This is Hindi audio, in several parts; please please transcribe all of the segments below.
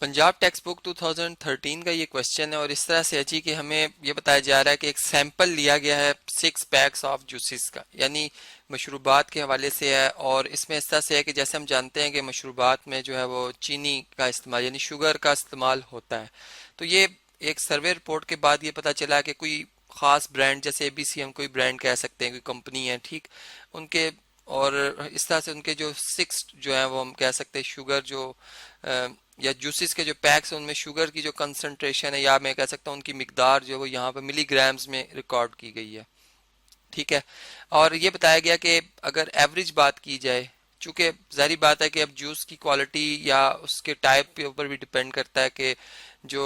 पंजाब टेक्स्ट बुक 2013 का ये क्वेश्चन है और इस तरह से है जी कि हमें ये बताया जा रहा है कि एक सैंपल लिया गया है 6 पैक्स ऑफ जूसेस का, यानी मशरूबात के हवाले से है। और इसमें इस तरह से है कि जैसे हम जानते हैं कि मशरूबात में जो है वो चीनी का इस्तेमाल यानी शुगर का इस्तेमाल होता है। तो ये एक सर्वे रिपोर्ट के बाद ये पता चला कि कोई खास ब्रांड जैसे एबीसी हम कोई ब्रांड कह सकते हैं, कोई कंपनी है, ठीक, उनके और इस तरह से उनके जो 6 जो है वो हम कह सकते हैं शुगर जो या जूसेस के जो पैक्स हैं उनमें शुगर की जो कंसंट्रेशन है या मैं कह सकता हूँ उनकी मिकदार जो है वो यहाँ पर मिलीग्राम्स में रिकॉर्ड की गई है, ठीक है। और ये बताया गया कि अगर एवरेज बात की जाए, चूंकि जारी बात है कि अब जूस की क्वालिटी या उसके टाइप के ऊपर भी डिपेंड करता है कि जो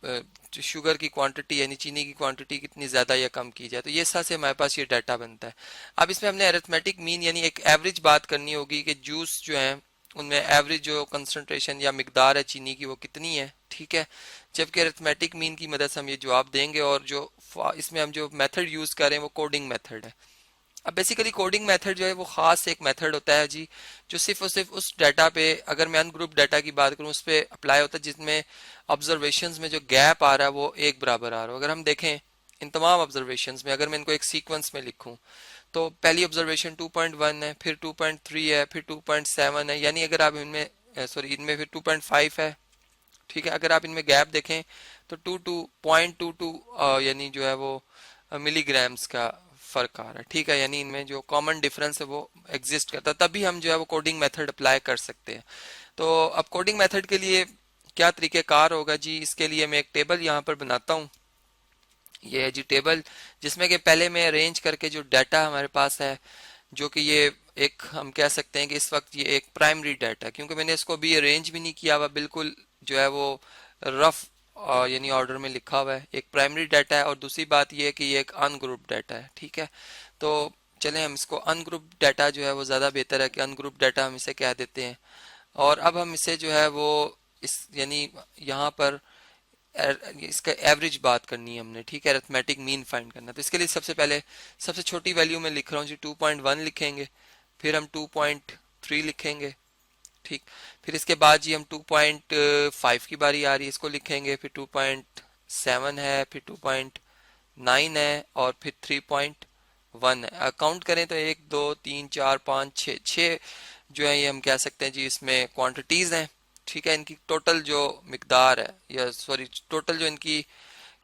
जो शुगर की क्वांटिटी यानी चीनी की क्वांटिटी कितनी ज़्यादा या कम की जाए, तो ये हिसाब से हमारे पास ये डाटा बनता है। अब इसमें हमने अरिथमेटिक मीन यानी एक एवरेज बात करनी होगी कि जूस जो है उनमें एवरेज जो कंसंट्रेशन या मिकदार है चीनी की वो कितनी है, ठीक है। जबकि अरिथमेटिक मीन की मदद से हम ये जवाब देंगे और जो इसमें हम जो मेथड यूज़ कर रहे हैं वो कोडिंग मेथड है। अब बेसिकली कोडिंग मेथड जो है वो खास एक मेथड होता है जी, जो सिर्फ और सिर्फ उस डाटा पे, अगर मैं अनग्रुप डाटा की बात करूं, उस पर अप्लाई होता है जिसमें ऑब्जर्वेशंस में जो गैप आ रहा है वो एक बराबर आ रहा हो। अगर हम देखें इन तमाम ऑब्जर्वेशंस में, अगर मैं इनको एक सीक्वेंस में लिखूं तो पहली ऑब्जर्वेशन 2.1 है, फिर 2.3 है, फिर 2.7 है, यानी अगर आप इनमें सॉरी इनमें फिर 2.5 है, ठीक है। अगर आप इनमें गैप देखें तो 2.22 यानी जो है वो मिलीग्राम्स का फर्क आ रहा है, ठीक है। यानी इनमें जो कॉमन डिफरेंस है वो एग्जिस्ट करता है, तभी हम जो है वो कोडिंग मेथड अप्लाई कर सकते हैं। तो अब कोडिंग मेथड के लिए क्या तरीकेकार होगा जी, इसके लिए मैं एक टेबल यहाँ पर बनाता हूँ। ये है जी टेबल, जिसमें कि पहले मैं अरेंज करके जो डाटा हमारे पास है, जो कि ये एक हम कह सकते हैं कि इस वक्त ये एक प्राइमरी डाटा, क्योंकि मैंने इसको भी अरेंज भी नहीं किया हुआ, बिल्कुल जो है वो रफ यानी ऑर्डर में लिखा हुआ है। एक प्राइमरी डाटा है और दूसरी बात ये है कि ये एक अनग्रुप डाटा है, ठीक है। तो चलें हम इसको अनग्रुप डाटा जो है वो ज़्यादा बेहतर है कि अनग्रुप डाटा हम इसे कह देते हैं। और अब हम इसे जो है वो इस यानी यहाँ पर इसका एवरेज बात करनी है हमने, ठीक है, अरिथमेटिक मीन फाइंड करना। तो इसके लिए सबसे पहले सबसे छोटी वैल्यू में लिख रहा हूँ जी 2.1 लिखेंगे, फिर हम 2.3 लिखेंगे, ठीक। फिर इसके बाद जी हम 2.5 की बारी आ रही है, इसको लिखेंगे, फिर 2.7 है, फिर 2.9 है और फिर 3.1 है। काउंट करें तो 1 2 3 4 5 6 जो है ये हम कह सकते हैं जी इसमें क्वांटिटीज हैं, ठीक है। इनकी टोटल जो मिकदार है या सॉरी टोटल जो इनकी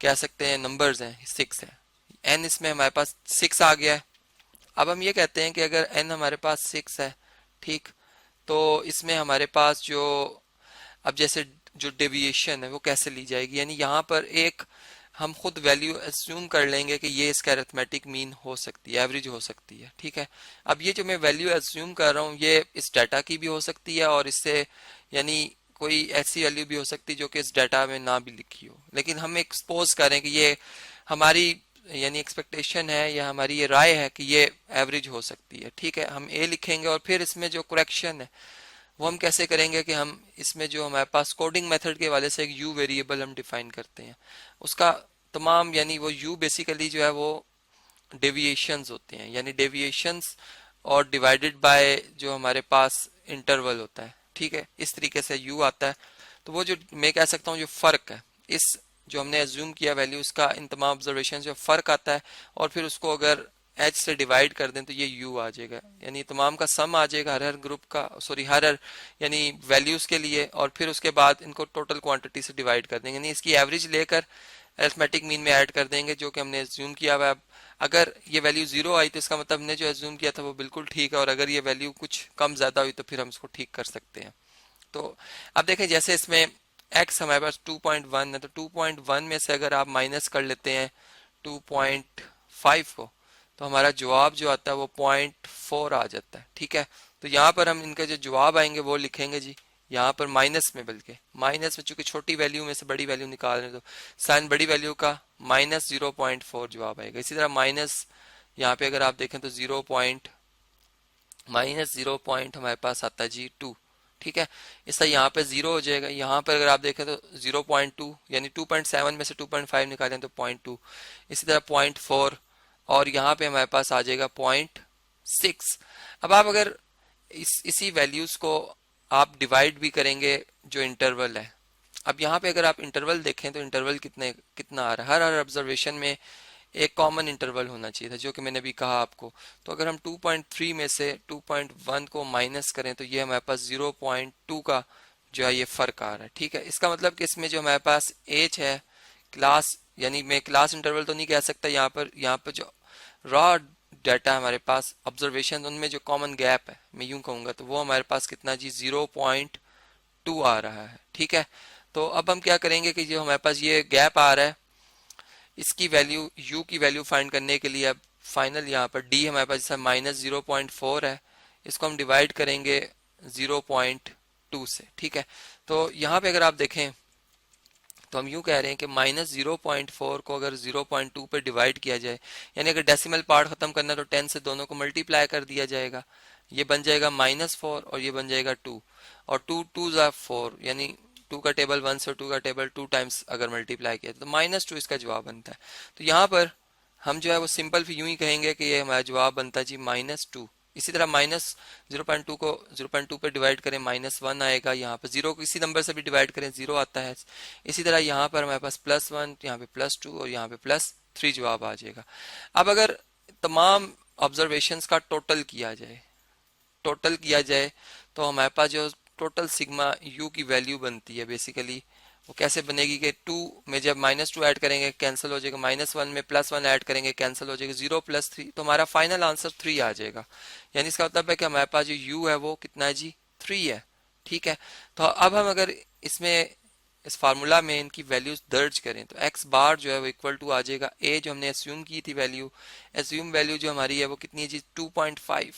कह सकते हैं नंबर्स हैं 6 है। एन इसमें हमारे पास 6 आ गया है। अब हम ये कहते हैं कि अगर एन हमारे पास 6 है, ठीक, तो इसमें हमारे पास जो अब जैसे जो डेविएशन है वो कैसे ली जाएगी, यानी यहाँ पर एक हम खुद वैल्यू एज्यूम कर लेंगे कि ये इसका अरिथमेटिक मीन हो सकती है, एवरेज हो सकती है, ठीक है। अब ये जो मैं वैल्यू एज्यूम कर रहा हूँ ये इस डाटा की भी हो सकती है और इससे यानी कोई ऐसी वैल्यू भी हो सकती है जो कि इस डाटा में ना भी लिखी हो, लेकिन हम एक्सपोज करें कि ये हमारी यानी एक्सपेक्टेशन है या हमारी ये राय है कि ये एवरेज हो सकती है, ठीक है। हम ए लिखेंगे और फिर इसमें जो करेक्शन है वो हम कैसे करेंगे कि हम इसमें जो हमारे पास कोडिंग मेथड के वाले से एक यू वेरिएबल हम डिफाइन करते हैं, उसका तमाम यानी वो यू बेसिकली जो है वो डेविएशंस होते हैं, यानी डेविएशंस और डिवाइडेड बाय जो हमारे पास इंटरवल होता है, ठीक है। इस तरीके से यू आता है। तो वो जो मैं कह सकता हूँ जो फर्क है इस जो हमने एज्यूम किया वैल्यू उसका इन तमाम ऑब्जर्वेशन जो फर्क आता है और फिर उसको अगर एच से डिवाइड कर दें तो ये यू आ जाएगा, यानी तमाम का सम आ जाएगा हर ग्रुप का, सॉरी हर यानी वैल्यूज के लिए, और फिर उसके बाद इनको टोटल क्वांटिटी से डिवाइड कर देंगे, यानी इसकी एवरेज लेकर अरिथमेटिक मीन में ऐड कर देंगे जो कि हमने एज्यूम किया हुआ है। अब अगर ये वैल्यू 0 आई तो इसका मतलब हमने जो एज्यूम किया था वो बिल्कुल ठीक है, और अगर ये वैल्यू कुछ कम ज्यादा हुई तो फिर हम इसको ठीक कर सकते हैं। तो अब देखें जैसे इसमें x हमारे पास 2.1 है, तो 2.1 में से अगर आप माइनस कर लेते हैं 2.5 को तो हमारा जवाब जो आता है वो 0.4 आ जाता है, ठीक है। तो यहाँ पर हम इनके जो जवाब आएंगे वो लिखेंगे जी यहाँ पर माइनस में, बल्कि माइनस में चूंकि छोटी वैल्यू में से बड़ी वैल्यू निकाल रहे हैं तो साइन बड़ी वैल्यू का -0.4 जवाब आएगा। इसी तरह माइनस यहाँ पे अगर आप देखें तो -0 हमारे पास आता है जी 2, ठीक है। इस तरह यहाँ पे 0 हो जाएगा। यहाँ पर अगर आप देखें तो 0.2 यानी 2.7 में से 2.5 निकालें तो 0.2, इसी तरह 0.4 और यहाँ पे हमारे पास आ जाएगा 0.6। अब आप अगर इसी वैल्यूज को आप डिवाइड भी करेंगे जो इंटरवल है, अब यहाँ पे अगर आप इंटरवल देखें तो इंटरवल कितना आ रहा है, हर ऑब्जर्वेशन में एक कॉमन इंटरवल होना चाहिए था, जो कि मैंने भी कहा आपको। तो अगर हम 2.3 में से 2.1 को माइनस करें तो ये हमारे पास 0.2 का जो है ये फर्क आ रहा है। ठीक है, इसका मतलब कि इसमें जो हमारे पास एज है क्लास, यानी मैं क्लास इंटरवल तो नहीं कह सकता, यहाँ पर जो रॉ डाटा हमारे पास ऑब्जर्वेशन, उनमें जो कॉमन गैप है मैं यूं कहूंगा, तो वो हमारे पास कितना जी 0.2 आ रहा है। ठीक है, तो अब हम क्या करेंगे कि जो हमारे पास ये गैप आ रहा है, इसकी वैल्यू u की वैल्यू फाइंड करने के लिए अब फाइनल यहाँ पर d हमारे पास जैसा -0.4 है, इसको हम डिवाइड करेंगे 0.2 से। ठीक है, तो यहाँ पे अगर आप देखें तो हम यूं कह रहे हैं कि -0.4 को अगर 0.2 पे डिवाइड किया जाए, यानी अगर डेसिमल पार्ट खत्म करना है तो 10 से दोनों को मल्टीप्लाई कर दिया जाएगा, ये बन जाएगा -4 और ये बन जाएगा 2, और 2 2 ज़ा 4, यानी 2 का टेबल 1 से 2 का टेबल 2 टाइम्स अगर मल्टीप्लाई किया तो -2 इसका जवाब बनता है। तो यहाँ पर हम जो है वो सिंपल फिर यूं ही कहेंगे कि ये हमारा जवाब बनता है जी -2। इसी तरह -0.2 को 0.2 पे डिवाइड करें -1 आएगा, यहाँ पर 0 को किसी नंबर से भी डिवाइड करें 0 आता है। इसी तरह यहाँ पर हमारे पास +1, यहाँ पे +2 और यहाँ पे +3 जवाब आ जाएगा। अब अगर तमाम ऑब्जर्वेशंस का टोटल किया जाए तो हमारे पास जो टोटल सिग्मा यू की वैल्यू बनती है बेसिकली वो कैसे बनेगी कि 2 में जब -2 ऐड करेंगे कैंसिल हो जाएगा, -1 में +1 ऐड करेंगे कैंसिल हो जाएगा, 0 + 3, तो हमारा फाइनल आंसर 3 आ जाएगा। यानी इसका मतलब है कि हमारे पास जो u है वो कितना है जी 3 है। ठीक है, तो अब हम अगर इसमें इस फार्मूला में इनकी वैल्यूज दर्ज करें तो x बार जो है वो इक्वल टू आ जाएगा a जो हमने एज्यूम की थी वैल्यू, एज्यूम वैल्यू जो हमारी है वो कितनी है जी 2.5।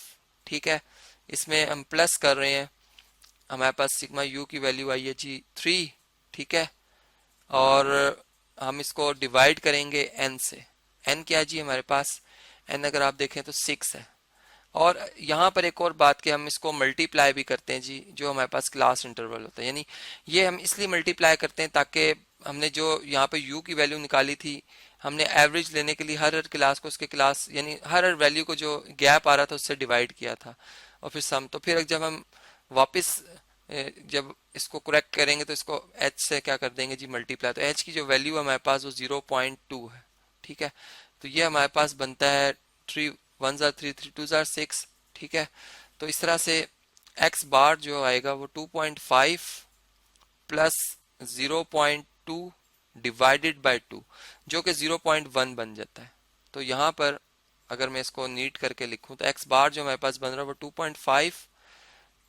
ठीक है, इसमें हम प्लस कर रहे हैं, हमारे पास सिग्मा यू की वैल्यू आई है जी 3। ठीक है, और हम इसको डिवाइड करेंगे n से। n क्या जी हमारे पास, n अगर आप देखें तो 6 है। और यहाँ पर एक और बात कि हम इसको मल्टीप्लाई भी करते हैं जी, जो हमारे पास क्लास इंटरवल होता है, यानी ये हम इसलिए मल्टीप्लाई करते हैं ताकि हमने जो यहाँ पे u की वैल्यू निकाली थी, हमने एवरेज लेने के लिए हर क्लास को उसके क्लास यानी हर वैल्यू को जो गैप आ रहा था उससे डिवाइड किया था, और फिर सम। तो फिर जब हम वापस जब इसको करेक्ट करेंगे तो इसको h से क्या कर देंगे जी मल्टीप्लाई, तो h की जो वैल्यू हमारे पास वो 0.2 है। ठीक है, तो ये हमारे पास बनता है 3 1 ज़ा 3 3 2 ज़ा 6। ठीक है, तो इस तरह से x बार जो आएगा वो 2.5 प्लस 0.2 डिवाइडेड बाय 2 जो कि 0.1 बन जाता है। तो यहाँ पर अगर मैं इसको नीट करके लिखूं तो x बार जो हमारे पास बन रहा है वो 2.5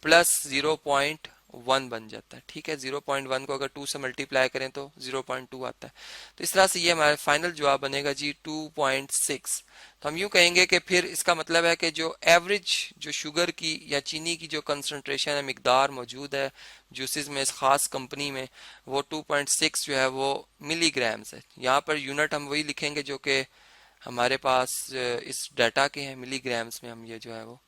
प्लस 0.1 बन जाता है। ठीक है, 0.1 को अगर 2 से मल्टीप्लाई करें तो 0.2 आता है। तो इस तरह से ये हमारा फाइनल जवाब बनेगा जी 2.6। तो हम यूं कहेंगे कि फिर इसका मतलब है कि जो एवरेज जो शुगर की या चीनी की जो कंसंट्रेशन है, मिकदार मौजूद है जूसेस में इस खास कंपनी में, वो 2.6 जो है वो मिलीग्राम्स है। यहाँ पर यूनिट हम वही लिखेंगे जो कि हमारे पास इस डाटा के हैं, मिलीग्राम्स में हम ये जो है वो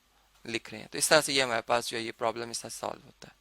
लिख रहे हैं। तो इस तरह से ये हमारे पास जो है ये प्रॉब्लम इस तरह सॉल्व होता है।